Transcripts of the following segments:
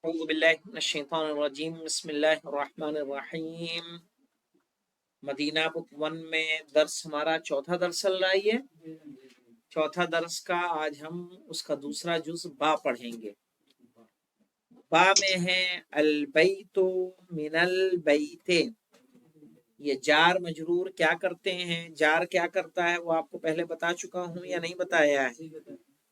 اعوذ باللہ من الشیطان الرجیم بسم اللہ الرحمن الرحیم۔ مدینہ بک 1 میں درس ہمارا چوتھا درس چل رہا ہے۔ چوتھا درس کا آج ہم اس کا دوسرا جز با پڑھیں گے۔ با میں ہے البیت من البیت۔ یہ جار مجرور کیا کرتے ہیں، جار کیا کرتا ہے وہ آپ کو پہلے بتا چکا ہوں یا نہیں بتایا ہے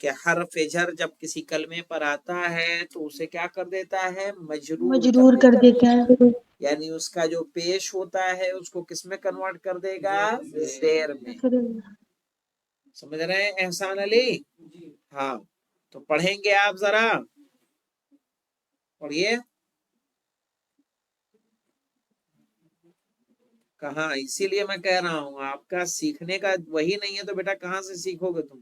کہ حرف جر جب کسی کلمے پر آتا ہے تو اسے کیا کر دیتا ہے، مجرور کر دیتا ہے۔ یعنی اس کا جو پیش ہوتا ہے اس کو کس میں کنورٹ کر دے گا، زیر میں۔ سمجھ رہے ہیں احسان علی؟ ہاں تو پڑھیں گے آپ ذرا پڑھیے۔ کہاں، اسی لیے میں کہہ رہا ہوں آپ کا سیکھنے کا وہی نہیں ہے تو بیٹا کہاں سے سیکھو گے تم؟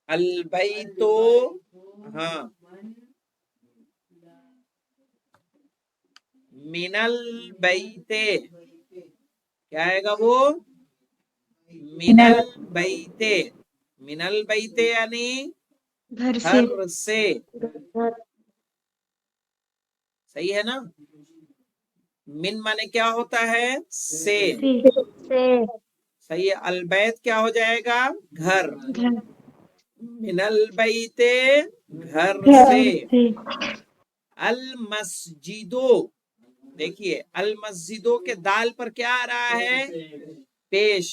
البیت، ہاں، من البیت کیا آئے گا وہ، من البیت۔ من البیت یعنی گھر سے۔ صحیح ہے نا؟ من مانے کیا ہوتا ہے، سے۔ صحیح ہے۔ البیت کیا ہو جائے گا، گھر۔ من البیت گھر سے۔ المسجدو، دیکھیے المسجدوں کے دال پر کیا آ رہا ہے، پیش،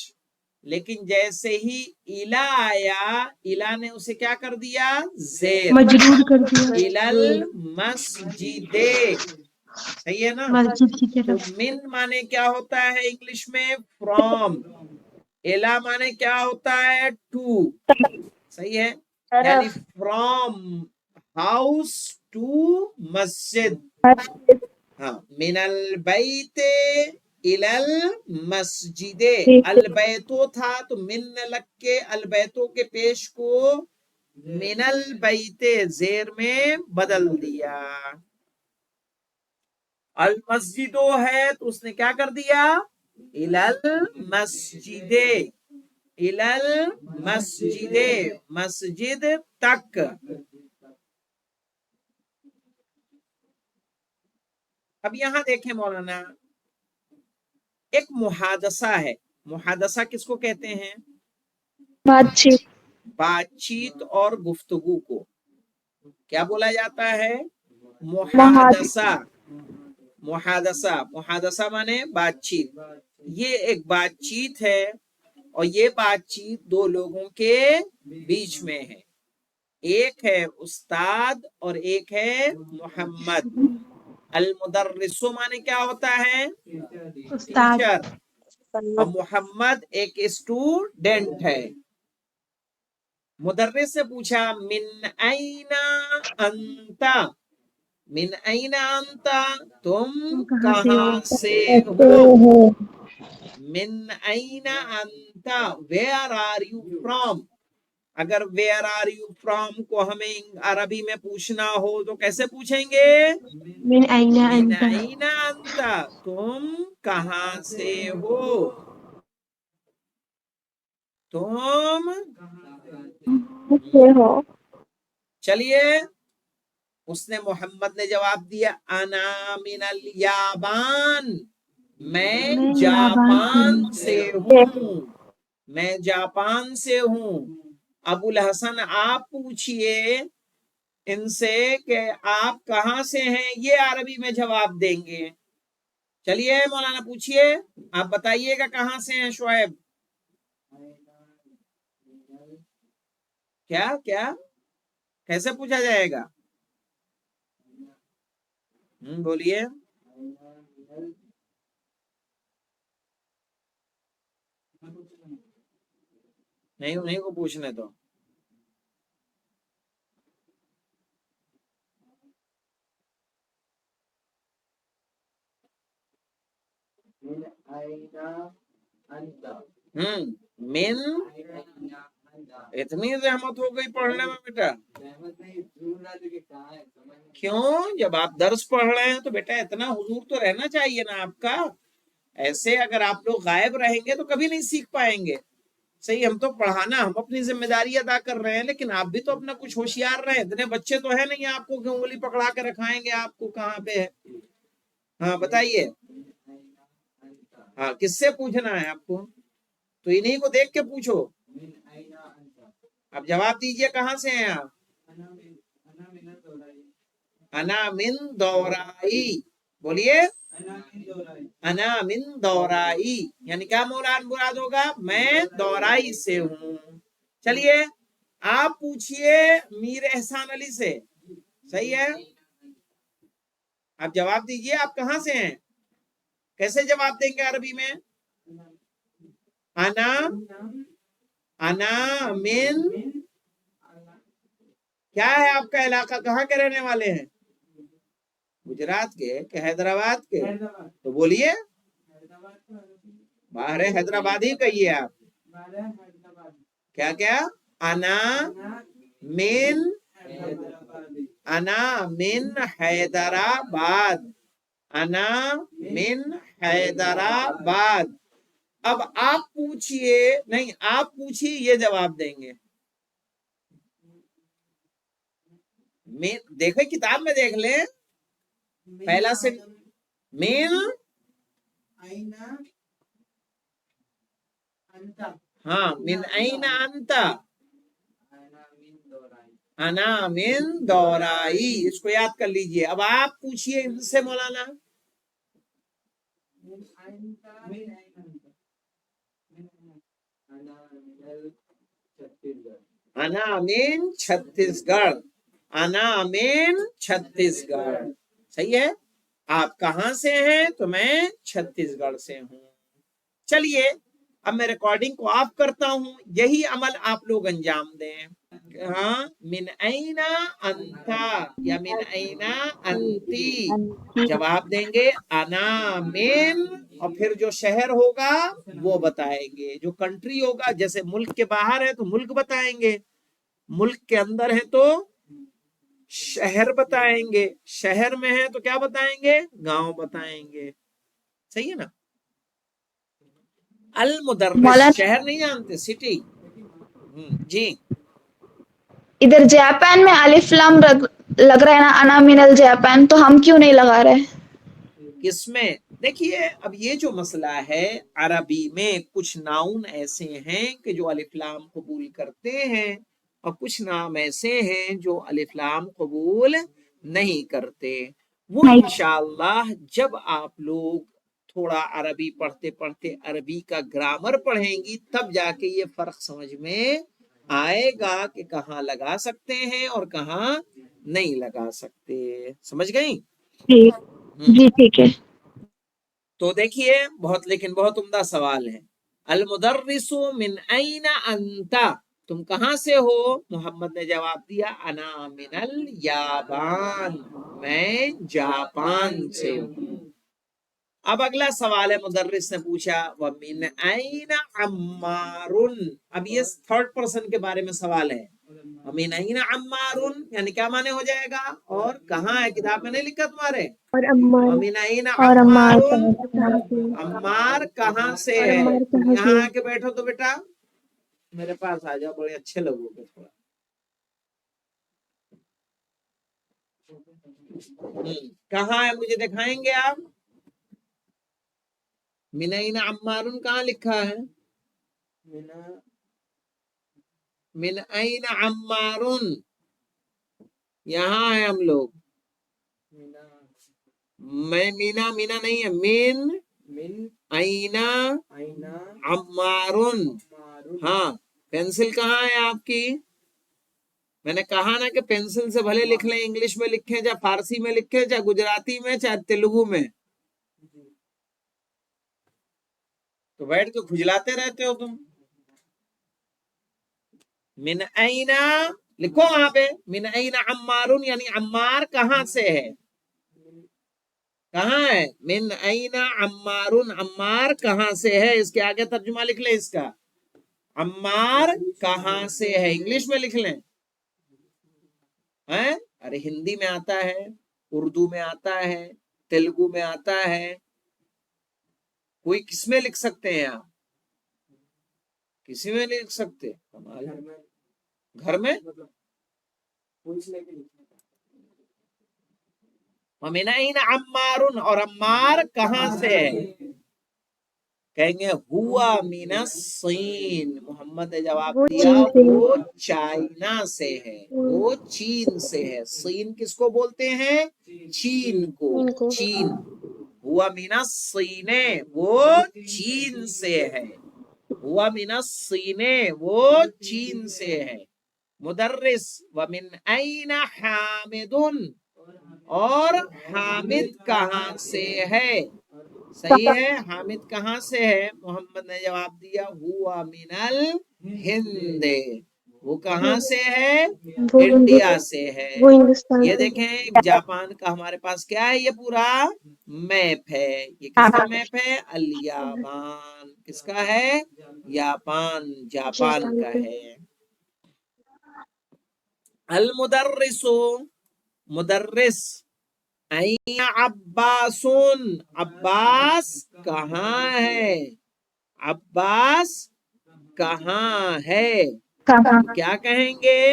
لیکن جیسے ہی الا آیا، الا نے اسے کیا کر دیا، زیر، مجرور کر دیا۔ المسجد، صحیح ہے نا؟ تو من مانے کیا ہوتا ہے انگلش میں، فرام۔ الا مانے کیا ہوتا ہے، ٹو۔ صحیح ہے، یعنی فرام ہاؤس ٹو مسجد۔ ہاں، من البیت الی المسجد۔ البیتو تھا تو من نے لگ کے البیتوں کے پیش کو من البیت زیر میں بدل دیا۔ المسجدو ہے تو اس نے کیا کر دیا، الی المسجد، الی المسجد، مسجد تک۔ اب یہاں دیکھیں مولانا، ایک محادثہ ہے۔ محادثہ کس کو کہتے ہیں، بات چیت اور گفتگو کو کیا بولا جاتا ہے، محادثہ۔ محادثہ، محادثہ مانے بات چیت۔ یہ ایک بات چیت ہے اور یہ بات چیت دو لوگوں کے بیچ میں ہے، ایک ہے استاد اور ایک ہے محمد۔ المدرسو مانے کیا ہوتا ہے، ٹیچر، اور محمد ایک اسٹوڈنٹ ہے۔ مدرس سے پوچھا من این انت، من این انت تم کہاں سے ہو، من این انت ویئر آر یو فرام۔ اگر ویئر آر یو فرام کو ہمیں عربی میں پوچھنا ہو تو کیسے پوچھیں گے، من این انت تم کہاں سے ہو، تم چلیے اس نے محمد نے جواب دیا انا من الیابان، میں جاپان سے ہوں، میں جاپان سے ہوں۔ ابو الحسن آپ پوچھئے ان سے کہ آپ کہاں سے ہیں، یہ عربی میں جواب دیں گے۔ چلیے مولانا پوچھئے، آپ بتائیے گا کہاں سے ہیں شعیب، کیا کیا کیسے پوچھا جائے گا، بولیے۔ نہیں انہیں کو پوچھنے تو من اتنی زحمت ہو گئی پڑھنے میں بیٹا؟ کیوں؟ جب آپ درس پڑھ رہے ہیں تو بیٹا اتنا حضور تو رہنا چاہیے نا آپ کا. ایسے اگر آپ لوگ غائب رہیں گے تو کبھی نہیں سیکھ پائیں گے. صحیح، ہم تو پڑھانا، ہم اپنی ذمہ داری ادا کر رہے ہیں، لیکن آپ بھی تو اپنا کچھ ہوشیار رہے. اتنے بچے تو ہے نہیں آپ کو کہ انگلی پکڑا کے رکھائیں گے آپ کو کہاں پہ ہے. ہاں بتائیے. ہاں کس سے پوچھنا ہے آپ کو؟ تو انہیں کو دیکھ کے پوچھو. اب جواب دیجئے کہاں سے ہیں آپ؟ انا من دورائی. بولیے. انا من دورائی یعنی کیا مراد ہوگا؟ میں دورائی سے ہوں. چلیے آپ پوچھئے میر احسان علی سے. صحیح ہے، آپ جواب دیجئے آپ کہاں سے ہیں. کیسے جواب دیں گے عربی میں؟ انا من، کیا ہے آپ کا علاقہ، کہاں کے رہنے والے ہیں؟ گجرات کے کہ حیدرآباد کے؟ تو بولیے. باہر حیدرآباد ہی کہیے آپ. کیا انا من، انا من حیدرآباد، انا من حیدرآباد. اب آپ پوچھئے، نہیں آپ پوچھئے یہ جواب دیں گے. دیکھیں کتاب میں دیکھ لیں پہلا سے. من، ہاں من این انت، انا من دورائی. اس کو یاد کر لیجئے. اب آپ پوچھئے ان سے مولانا. انا من چھتیس گڑھ، انا من چھتیس گڑھ. صحیح ہے. آپ کہاں سے ہیں؟ تو میں چھتیس گڑھ سے ہوں. چلیے اب میں ریکارڈنگ کو آف کرتا ہوں، یہی عمل آپ لوگ انجام دیں. ہاں من اینا انتا یا من اینا انتی. جواب دیں گے انا من، اور پھر جو شہر ہوگا وہ بتائیں گے. جو کنٹری ہوگا، جیسے ملک کے باہر ہے تو ملک بتائیں گے، ملک کے اندر ہے تو شہر بتائیں گے، شہر میں ہے تو کیا بتائیں گے؟ گاؤں بتائیں گے. صحیح ہے نا. المدرس، مولانا شہر نہیں جانتے، سٹی. جی ادھر جاپان میں الف لام لگ رہا ہے نا، انا من الجاپان، تو ہم کیوں نہیں لگا رہے؟ کس میں؟ دیکھیے اب یہ جو مسئلہ ہے، عربی میں کچھ ناؤن ایسے ہیں کہ جو الف لام قبول کرتے ہیں، اور کچھ نام ایسے ہیں جو الف لام قبول نہیں کرتے. وہ انشاءاللہ جب آپ لوگ تھوڑا عربی پڑھتے پڑھتے عربی کا گرامر پڑھیں گی تب جا کے یہ فرق سمجھ میں آئے گا کہ کہاں لگا سکتے ہیں اور کہاں نہیں لگا سکتے. سمجھ گئیں؟ جی ٹھیک ہے. تو دیکھیے لیکن بہت عمدہ سوال ہے. المدرس من این انت، تم کہاں سے ہو؟ محمد نے جواب دیا انا من الیابان، میں جاپان سے ہوں. اب اگلا سوال ہے، مدرس نے پوچھا ومن این عمار. اب یہ تھرڈ پرسن کے بارے میں سوال ہے. ومن این عمار یعنی کیا معنی ہو جائے گا؟ اور کہاں ہے؟ کتاب میں نہیں لکھا تمہارے. اور عمار، ومن این اور عمار، عمار کہاں سے؟ عمار کہاں سے اور ہے؟ عمار تم کہاں یہاں سے؟ آ کے بیٹھو تو بیٹا میرے پاس آ جاؤ، بڑے اچھے لگو گے تھوڑا. کہاں ہے مجھے دکھائیں گے آپ؟ من این عمار کہاں لکھا ہے؟ من این عمار، یہاں ہے ہم لوگ. میں مینا نہیں ہے، من اینا عمار. ہاں پینسل کہاں ہے آپ کی؟ میں نے کہا نا کہ پینسل سے بھلے لکھ لیں، انگلش میں لکھیں چاہے فارسی میں لکھیں چاہے گجراتی میں چاہے تیلگو میں، تو بیٹھ کے کھجلاتے رہتے ہو تم. من اینا لکھو وہاں پہ، من اینا عمار یعنی عمار کہاں سے ہے؟ کہاں ہے؟ من اینا عمار، عمار کہاں سے ہے؟ اس کے آگے ترجمہ لکھ لیں اس کا. عمار کہاں سے ہے؟ انگلش میں لکھ لیں. ارے ہندی میں آتا ہے، اردو میں آتا ہے، تیلگو میں آتا ہے، کوئی کس میں لکھ سکتے ہیں آپ؟ کسی میں نہیں لکھ سکتے. گھر میں ومن این عمار، اور عمار کہاں سے ہے؟ کہیں گے ہوا من الصین. محمد نے جواب دیا وہ چائنا سے ہے، وہ چین سے ہے. صین کس کو بولتے ہیں؟ چین کو. چین. ہوا من الصین، وہ چین سے ہے. ہوا من الصین، وہ چین سے ہے. مدرس ومن این حامد، اور حامد کہاں سے ہے؟ صحیح ہے. حامد کہاں سے ہے؟ محمد نے جواب دیا ہوا من الہند. وہ کہاں سے ہے؟ انڈیا سے ہے. یہ دیکھیں جاپان کا ہمارے پاس کیا ہے؟ یہ پورا میپ ہے. یہ کس کا میپ ہے؟ الیابان. کس کا ہے؟ جاپان کا ہے. المدرس، مدرس. این عباس، عباس کہاں ہے؟ عباس کہاں ہے؟ کیا کہیں گے؟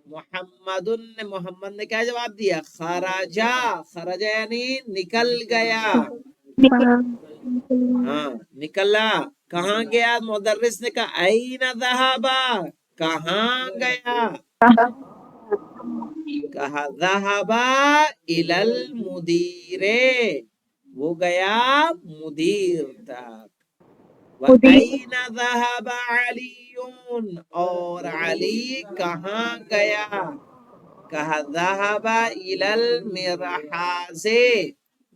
محمد نے کیا جواب دیا؟ خرجا. خرجا یعنی نکل گیا. ہاں نکلا. کہاں گیا؟ مدرس نے کہا این ذہبا، کہاں گیا؟ کہا ذہبا الی المدیر، وہ گیا مدیر تک. وَأَيْنَ ذَهَبَ عَلِيٌّ، اور علی کہاں گیا؟ کہا ذَهَبَ إِلَى الْمِرْحَاضِ،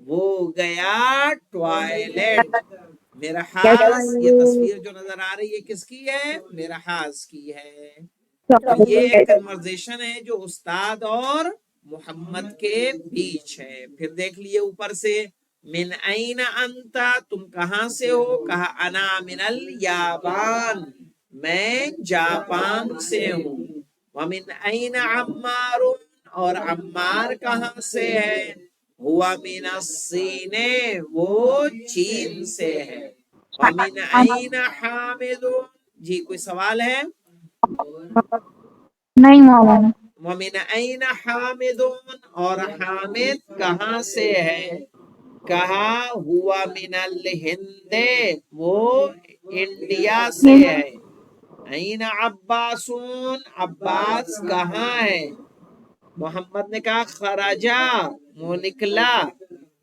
وہ گیا ٹوائلٹ. مرحاض، یہ تصویر جو نظر آ رہی ہے کس کی ہے؟ مرحاض کی ہے. تو یہ ایک کنورزیشن ہے جو استاد اور محمد کے بیچ ہے. پھر دیکھ لیے اوپر سے من این انتا، تم کہاں سے ہو؟ کہا انا من الیابان، میں جاپان سے ہوں. ومن این عمار، اور عمار کہاں سے ہے؟ ہوا من الصین، وہ چین سے ہے. ومن این حامد، جی کوئی سوال ہے؟ نہیں مولانا. ومن این حامد، اور حامد کہاں سے ہے؟ کہا ہوا من الہند، وہ انڈیا سے ہے. این عباسون، عباس کہاں ہے؟ محمد نے کہا خرجا، وہ نکلا.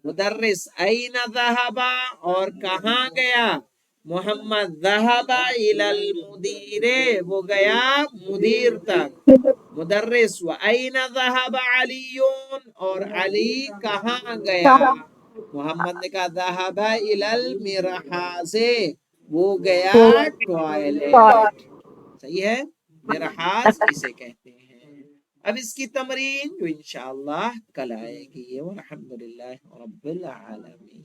مدرس این ذہبا، اور کہاں گیا؟ محمد ذہبا الی المدیر، وہ گیا مدیر تک. مدرس و این ذہب علی، اور علی کہاں گیا؟ محمد نے کہا ذہب الی المرحاض، وہ گیا ٹوائلٹ. صحیح ہے. مرحاض اسے کہتے ہیں. اب اس کی تمرین جو انشاءاللہ کل آئے گی. والحمدللہ رب العالمین.